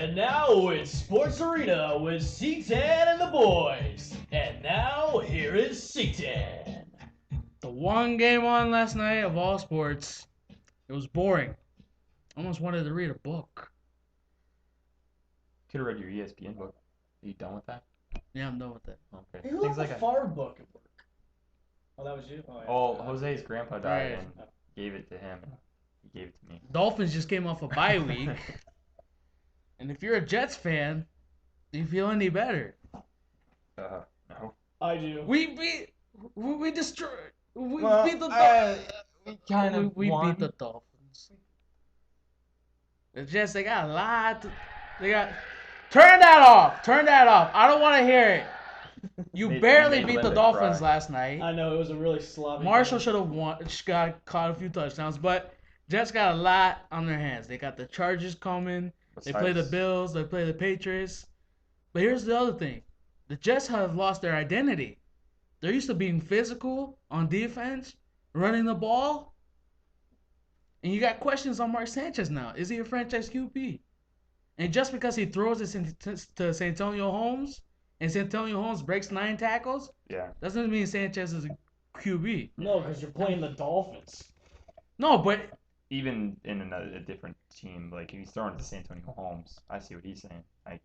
And now it's Sportsarena with C10 and the boys. And now here is C10. The one game on last night of all sports, it was boring. Almost wanted to read a book. Could have read your ESPN book. Are you done with that? Yeah, I'm done with that. Okay. Hey, who left the Favre book at work? Oh, that was you? Oh, yeah. Oh, Jose's grandpa died Right. and gave it to him. And he gave it to me. Dolphins just came off a bye week. And if you're a Jets fan, do you feel any better? No. I do. We destroyed. We Well, beat the we kind of we won. beat the Dolphins. The Jets, they got a lot. They got. Turn that off. Turn that off. I don't want to hear it. You They barely made beat the Linda Dolphins cry. last night. I know, it was a really sloppy Marshall game. should have won. Got caught a few touchdowns, but Jets got a lot on their hands. They got the Chargers coming. They play the Besides- Bills. They play the Patriots. But here's the other thing: the Jets have lost their identity. They're used to being physical on defense, running the ball, and you got questions on Mark Sanchez now. Is he a franchise QB? And just because he throws it to Santonio Holmes, and Santonio Holmes breaks 9 tackles, Yeah. doesn't mean Sanchez is a QB. No, because you're playing the Dolphins. No, but Even in a different team, like if he's throwing it to Santonio Holmes, I see what he's saying. Like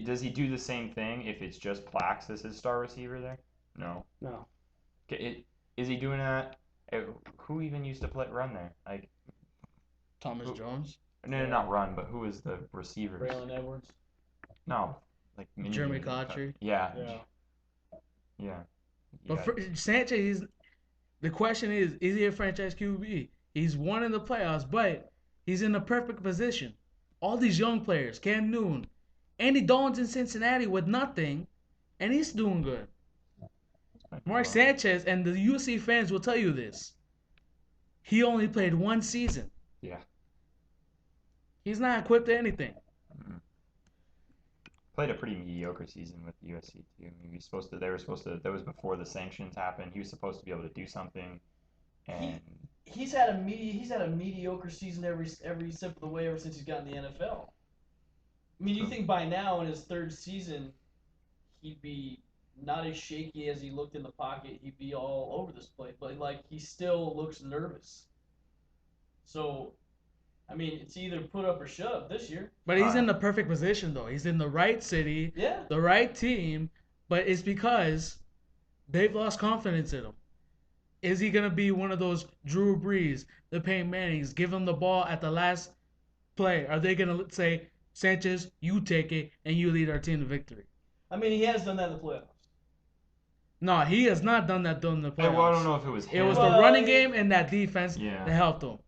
does he do the same thing if it's just Plax as his star receiver there? No. No. Is he doing that? Who even used to run there? Like Thomas Jones, no, not run, but who was the receiver? Braylon Edwards. No, like Jeremy Cotchery. Yeah. Yeah. Yeah. But for Sanchez, the question is he a franchise QB? He's won in the playoffs, but he's in the perfect position. All these young players, Cam Newton, Andy Dalton's in Cincinnati with nothing, and he's doing good. Mark Sanchez and the UC fans will tell you this. He only played 1 season. Yeah. He's not equipped to anything. Played a pretty mediocre season with USC too. I mean, they were supposed to. That was before the sanctions happened. He was supposed to be able to do something, and He's had a mediocre season every step of the way ever since he's gotten the NFL. I mean, you think by now in his 3rd season, he'd be not as shaky as he looked in the pocket. He'd be all over this place, but like he still looks nervous. So, I mean, it's either put up or shut up this year. But he's in the perfect position, though. He's in the right city, Yeah. the right team, but it's because they've lost confidence in him. Is he going to be one of those Drew Brees, the Peyton Mannings, give him the ball at the last play? Are they going to say, Sanchez, you take it, and you lead our team to victory? I mean, he has done that in the playoffs. No, he has not done that during the playoffs. well, I don't know if it was him. It was Well, the running game and that defense Yeah. that helped him.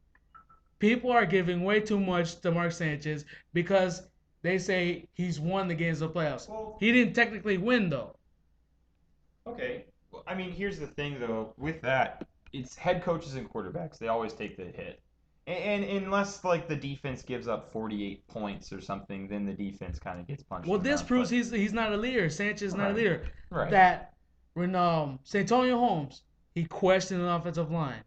People are giving way too much to Mark Sanchez because they say he's won the games of the playoffs. Well- He didn't technically win, though. Okay. Well, I mean, here's the thing, though. With that, it's head coaches and quarterbacks. They always take the hit. And unless, like, the defense gives up 48 points or something, then the defense kind of gets punched. Well, in the this mouth, proves but- he's not a leader. Sanchez is not a Right. leader. Right. That when Santonio Holmes, he questioned the offensive line.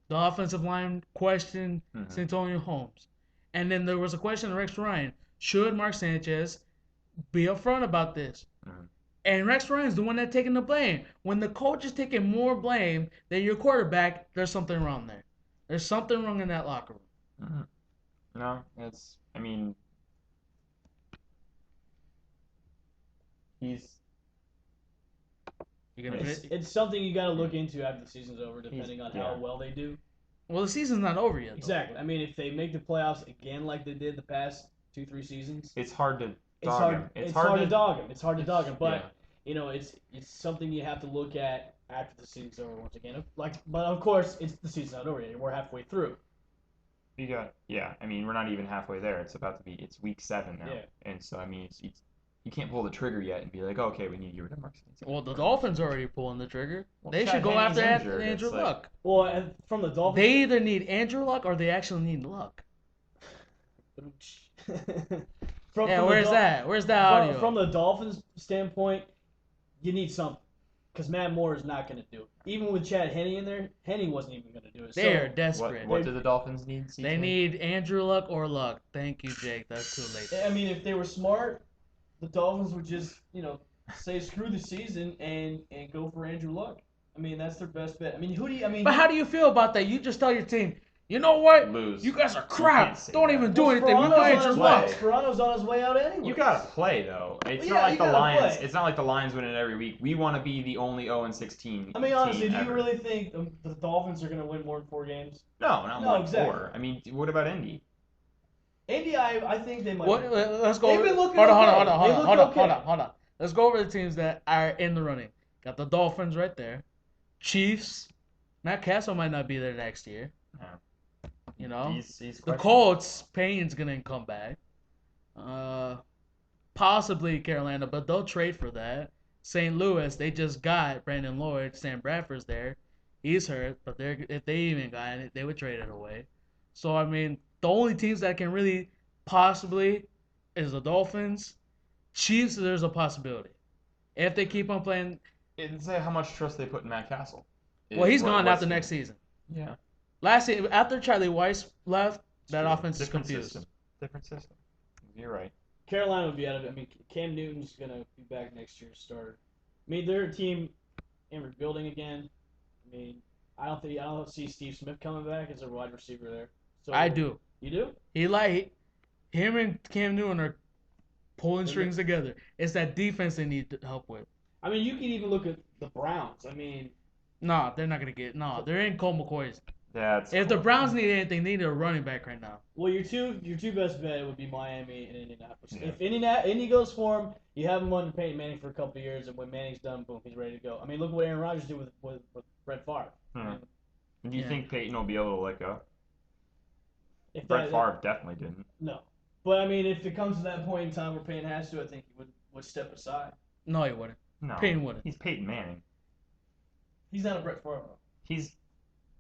The offensive line questioned Mhm. Santonio Holmes. And then there was a question to Rex Ryan. Should Mark Sanchez be upfront about this? Mhm. And Rex Ryan's the one that's taking the blame. When the coach is taking more blame than your quarterback, there's something wrong there. There's something wrong in that locker room. Mhm. No, I mean, he's You gonna It's, fit? it's something you got to look into after the season's over, depending on how well they do. Well, the season's not over yet. Though. Exactly. I mean, if they make the playoffs again like they did the past 2-3 seasons, it's hard to it's dog hard. him. It's hard to dog him. It's hard to dog him. But yeah. you know, it's something you have to look at after the season's over once again. But of course, it's the season's not over yet. We're halfway through. I mean, we're not even halfway there. It's week 7 now. Yeah. And so, I mean, it's you can't pull the trigger yet and be like, okay, we need to get rid of Mark Sanchez. Well, the Dolphins are already pulling the trigger. Well, They Chad should go Henne's after injured. Andrew It's like- Luck. Well, and from the Dolphins, They either need Andrew Luck or they actually need Luck. from Yeah, the where's Dol- that? Where's that audio? From the Dolphins' standpoint, you need something. Because Matt Moore is not going to do it. Even with Chad Henne in there, Henne wasn't even going to do it. They're So, desperate. What do the Dolphins need? CJ? They need Andrew Luck or Luck. Thank you, Jake. That's too late. I mean, if they were smart, the Dolphins would just, say screw the season and go for Andrew Luck. I mean, that's their best bet. I mean, But how do you feel about that? You just tell your team, you know what? Lose. You guys are You crap. can't say Don't that. even do anything. We Sperano's want on Andrew his Luck. way. Sperano's on his way out anyway. You gotta play though. It's Well, not yeah, like you the gotta Lions. play. It's not like the Lions win it every week. We want to be the only 0-16. I mean, honestly, team do you ever. really think the Dolphins are going to win more than 4 games? No, not No, more than exactly. 4. I mean, what about Indy? Indy, I think they might. What? Let's go. They've been looking hold okay. on. They look okay. Hold on. Let's go over the teams that are in the running. Got the Dolphins right there. Chiefs. Matt Castle might not be there next year. Yeah. You know. He's The questionable. Colts. Payne's gonna come back. Possibly Carolina, but they'll trade for that. St. Louis. They just got Brandon Lloyd. Sam Bradford's there. He's hurt, but if they even got it, they would trade it away. So I mean, the only teams that can really possibly is the Dolphins. Chiefs, there's a possibility. If they keep on playing. It's how much trust they put in Matt Castle. Well, he's gone What's after he- next season. Yeah. Last season, after Charlie Weiss left, that True. offense is Different confused. System. Different system. You're right. Carolina would be out of it. I mean, Cam Newton's going to be back next year to start. I mean, they're a team in rebuilding again. I mean, I don't see Steve Smith coming back as a wide receiver there. So I do. You do? Him and Cam Newton are pulling strings together. It's that defense they need help with. I mean, you can even look at the Browns. I mean, No, they're not gonna get. No, they're in Colt McCoy's. That's If the cool. Browns need anything, they need a running back right now. well, your two best bet would be Miami and Indianapolis. Yeah. If Indy goes for him, you have him under Peyton Manning for a couple of years, and when Manning's done, boom, he's ready to go. I mean, look what Aaron Rodgers did with Brett Favre. I Hmm. mean, Do you think Peyton will be able to let go? if Brett that, Favre definitely didn't. No. But, I mean, if it comes to that point in time where Payne has to, I think he would step aside. No, he wouldn't. No. Peyton wouldn't. He's Peyton Manning. He's not a Brett Favre. though. He's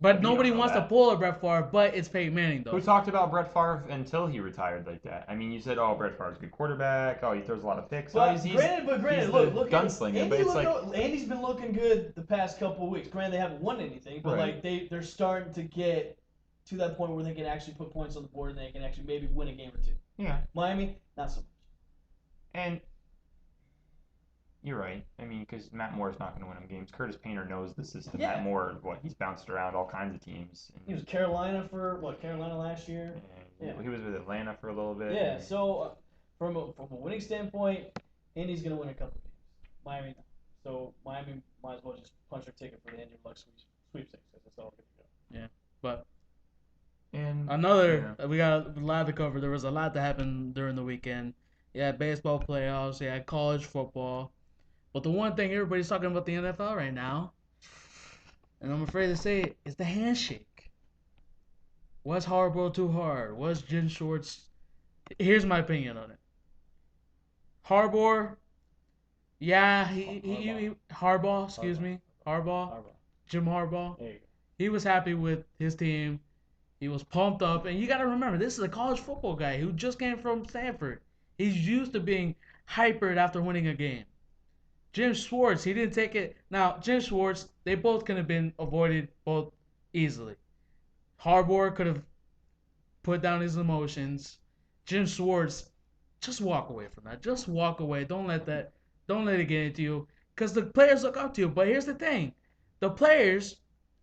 But You nobody don't know wants to that. pull a Brett Favre, but it's Peyton Manning though. who talked about Brett Favre until he retired like that. I mean, you said, "Oh, Brett Favre's a good quarterback. Oh, he throws a lot of picks." But oh, he's granted, he's look, the at gunslinger, Andy but it's like Andy's been looking good the past couple of weeks. Granted, they haven't won anything, but Right. like they're starting to get to that point where they can actually put points on the board and they can actually maybe win a game or two. yeah. Miami, not so much. And you're right. I mean, because Matt Moore's not going to win him games. Curtis Painter knows the system. Yeah. Matt Moore, he's bounced around all kinds of teams. And, He was Carolina last year. and Yeah. he was with Atlanta for a little bit. Yeah, and- so from a winning standpoint, Indy's gonna win a couple games. Miami, not. So Miami might as well just punch their ticket for the Andrew Luck sweepstakes. That's all good to go. But and we got a lot to cover. There was a lot that happened during the weekend. Yeah, baseball playoffs. Yeah, college football. But the one thing everybody's talking about the NFL right now, and I'm afraid to say it, is the handshake. Was Harbaugh too hard? Was Jim Schwartz? Here's my opinion on it. Harbaugh, yeah, Harbaugh, excuse me, Harbaugh, Jim Harbaugh. There you go. He was happy with his team. He was pumped up, and you got to remember, this is a college football guy who just came from Stanford. He's used to being hypered after winning a game. Jim Schwartz, he didn't take it. Now, Jim Schwartz, they both could have been avoided both easily. Harbaugh could have put down his emotions. Jim Schwartz, just walk away from that. Just walk away. Don't let it get into you. Because the players look up to you. But here's the thing. The players,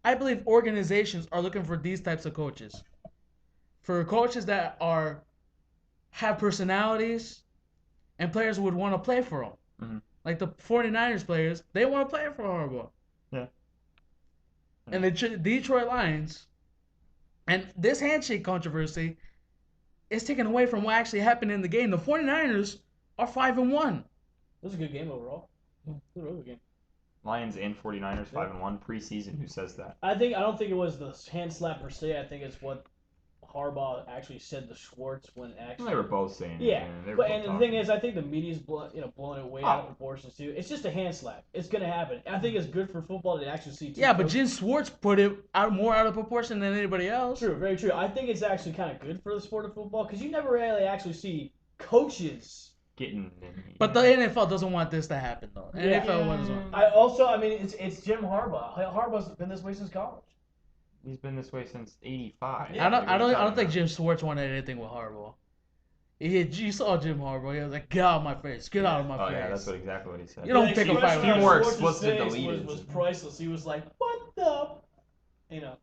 I believe organizations are looking for these types of coaches. For coaches that have personalities and players would want to play for them. Mm-hmm. Like the 49ers players, they want to play for Harbaugh. Yeah. And the Detroit Lions, and this handshake controversy is taken away from what actually happened in the game. The 49ers are 5-1. It was a good game overall. It was a really good game. Lions and 49ers 5-1 preseason. Who says that? I don't think it was the hand slap per se. I think it's what Harbaugh actually said to Schwartz when actually. They were both saying it. Yeah, They were but both and the talking. thing is, I think the media's blowing it way out of proportions too. It's just a hand slap. It's gonna happen. I think it's good for football to actually see. Yeah, but Jim Schwartz put it more out of proportion than anybody else. True, very true. I think it's actually kind of good for the sport of football because you never really actually see coaches getting. But the NFL doesn't want this to happen, though. Yeah. NFL doesn't want. I mean, it's Jim Harbaugh. Harbaugh's been this way since college. He's been this way since '85. Yeah. I don't think Jim Schwartz wanted anything with Harbaugh. You saw Jim Harbaugh. He was like, "Get out of my face! Get out of my face!" Oh yeah, that's exactly what he said. You don't pick a fight with He him. more Schwartz's explicit face deleted. was priceless. He was like, "What the?"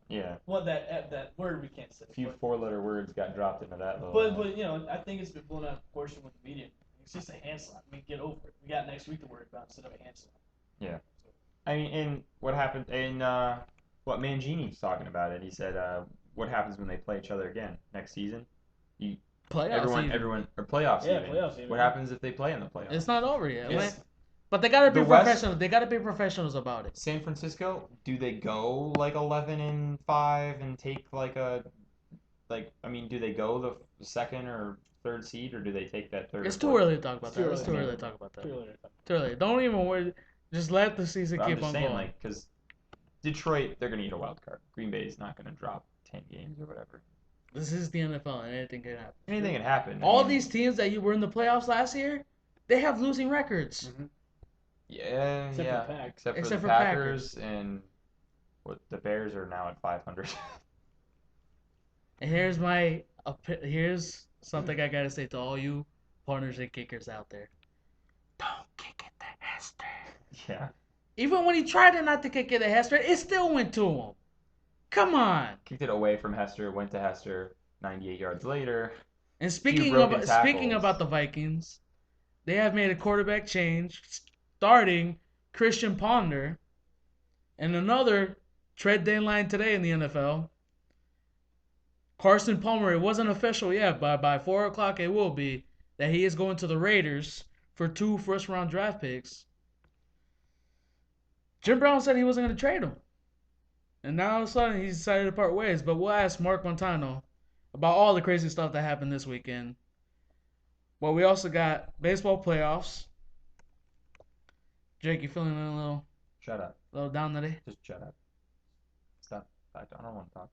Yeah. What that word we can't say. A few 4-letter words got dropped into that little. But I think it's been blown out of proportion with the media. It's just a hand slap. I mean, get over it. We got next week to worry about instead of a hand slap. Yeah. I mean, and what happened in what Mangini's talking about it? He said, "What happens when they play each other again next season? Everyone or playoffs. Yeah, even. playoffs even. What happens if they play in the playoffs? It's not over yet. It's- But they gotta be The West- professional. They gotta be professionals about it. San Francisco, do they go like 11-5 and take do they go the second or third seed, or do they take that third? It's or too fourth? early to talk about that. It's too early to talk about that. Too early. Don't even worry. Just let the season But I'm keep just on saying, going. because Detroit, they're gonna need a wild card. Green Bay is not gonna drop 10 games or whatever. This is the NFL, and anything can happen. Anything can happen. All these teams that you were in the playoffs last year, they have losing records. Mm-hmm. Yeah, Except for Pack. Except Except for for the Packers and the Bears are now at 500. And here's something I gotta say to all you punters and kickers out there. Don't kick it to Hester. Yeah. Even when he tried to not to kick it to Hester, it still went to him. Come on. Kicked it away from Hester, went to Hester 98 yards later. And broken speaking tackles. about the Vikings, they have made a quarterback change, starting Christian Ponder, and another trade deadline today in the NFL. Carson Palmer, it wasn't official yet, but by 4 o'clock it will be, that he is going to the Raiders for 2 first-round draft picks. Jim Brown said he wasn't going to trade him. And now all of a sudden he's decided to part ways. But we'll ask Mark Montano about all the crazy stuff that happened this weekend. But we also got baseball playoffs. Jake, you feeling a little Shut up. down today? Just shut up. Stop. I don't want to talk.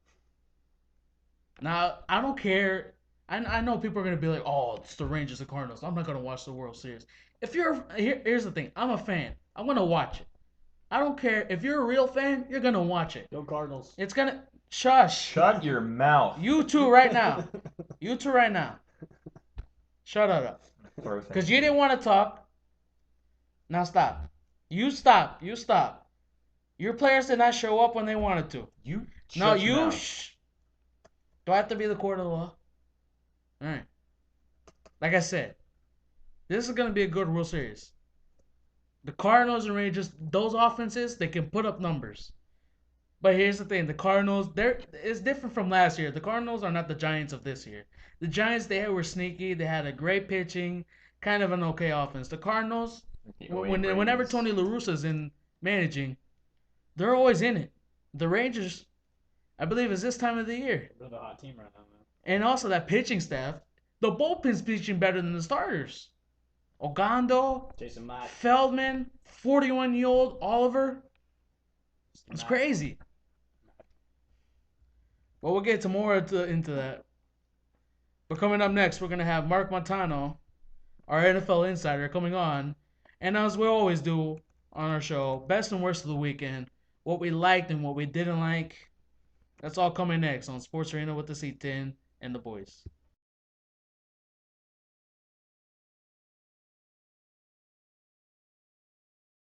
Now, I don't care. I know people are going to be like, oh, it's the Rangers and Cardinals. I'm not going to watch the World Series. Here's the thing. I'm a fan. I'm going to watch it. I don't care. If you're a real fan, you're going to watch it. Go Cardinals. It's going to... Shush. Shut your mouth. You two right now. You two right now. Shut up. Because you didn't want to talk. Now stop. You stop. You stop. Your players did not show up when they wanted to. You. No, shut your you. mouth. Shh. Do I have to be the court of the law? All right. Like I said, this is going to be a good World Series. The Cardinals and Rangers, those offenses, they can put up numbers. But here's the thing. The Cardinals, it's different from last year. The Cardinals are not the Giants of this year. The Giants, they were sneaky. They had a great pitching, kind of an okay offense. The Cardinals, whenever Tony La Russa's in managing, they're always in it. The Rangers, I believe, is this time of the year. They're the hot team right now, man. And also that pitching staff, the bullpen's pitching better than the starters. Ogando, Jason Mott. Feldman, 41-year-old Oliver. It's crazy. Well, we'll get to more into that. But coming up next, we're going to have Mark Montano, our NFL insider, coming on. And as we always do on our show, best and worst of the weekend, what we liked and what we didn't like. That's all coming next on Sportsarena with the C10 and the boys.